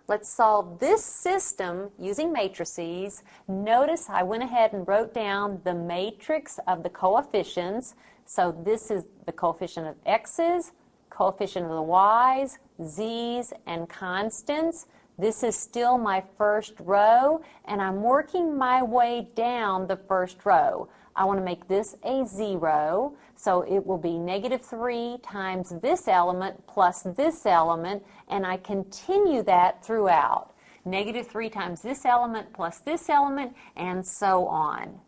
Let's solve this system using matrices. Notice I went ahead and wrote down the matrix of the coefficients. So this is the coefficient of x's, coefficient of the y's, z's, and constants. This is still my first row, and I'm working my way down the first row. I want to make this a 0, so it will be -3 times this element plus this element, and I continue that throughout. -3 times this element plus this element, and so on.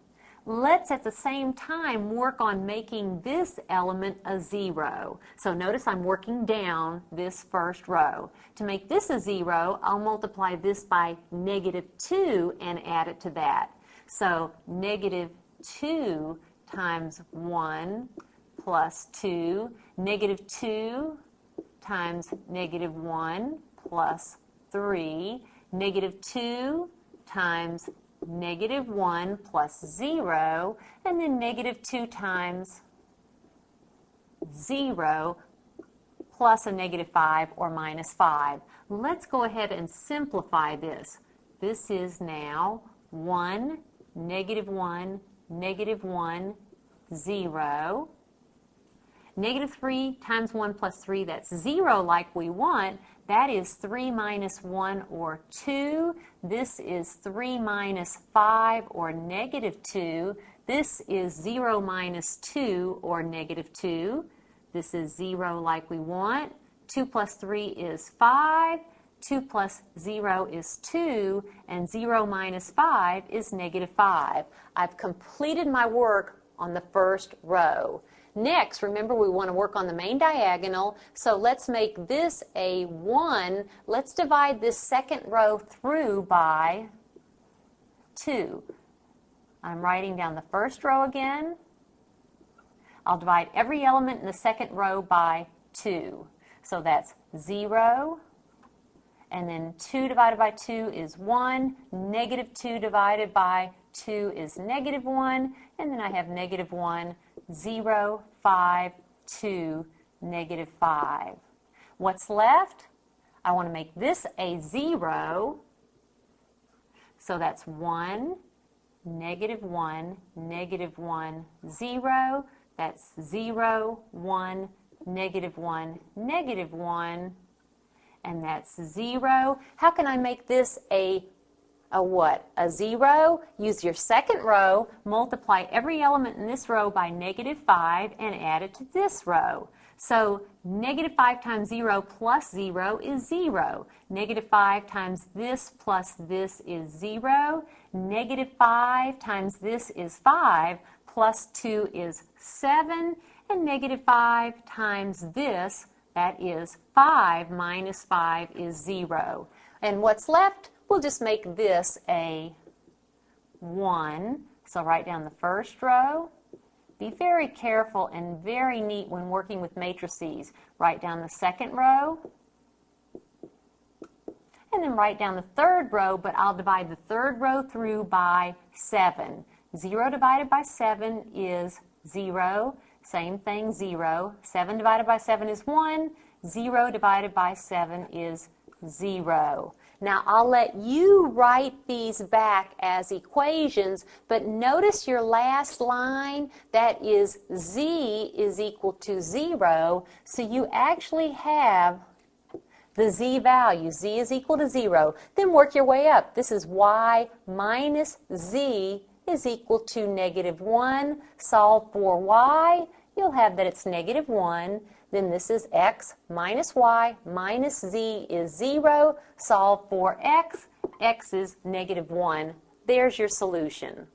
Let's at the same time work on making this element a 0. So notice I'm working down this first row. To make this a 0, I'll multiply this by -2 and add it to that. So -2 times 1 plus 2, -2 times -1 plus 3, -2 times -1 plus 0, and then -2 times 0 plus a -5 or -5. Let's go ahead and simplify this. This is now 1, -1, -1, 0. -3 times 1 plus 3, that's 0 like we want. That is 3 minus 1 or 2. This is 3 minus 5 or -2. This is 0 minus 2 or -2. This is 0 like we want. 2 plus 3 is 5. 2 plus 0 is 2. And 0 minus 5 is -5. I've completed my work on the first row. Next, remember we want to work on the main diagonal, so let's make this a 1. Let's divide this second row through by 2. I'm writing down the first row again. I'll divide every element in the second row by 2. So that's 0, and then 2 divided by 2 is 1, -2 divided by 2 is -1, and then I have -1, 0, 5, 2, -5. What's left? I want to make this a 0, so that's 1, -1, -1, 0. That's 0, 1, -1, -1, and that's 0. How can I make this a what? A 0? Use your second row, multiply every element in this row by -5 and add it to this row. So -5 times 0 plus 0 is 0. -5 times this plus this is 0. -5 times this is 5 plus 2 is 7. And -5 times this, that is 5 minus 5 is 0. And what's left? We'll just make this a 1. So write down the first row. Be very careful and very neat when working with matrices. Write down the second row. And then write down the third row, but I'll divide the third row through by 7. 0 divided by 7 is 0. Same thing, 0. 7 divided by 7 is 1. 0 divided by 7 is 0. Now I'll let you write these back as equations, but notice your last line, that is z is equal to 0, so you actually have the z value. Z is equal to 0. Then work your way up. This is y minus z is equal to -1. Solve for y. You'll have that it's -1. Then this is x minus y minus z is 0. Solve for x. X is -1. There's your solution.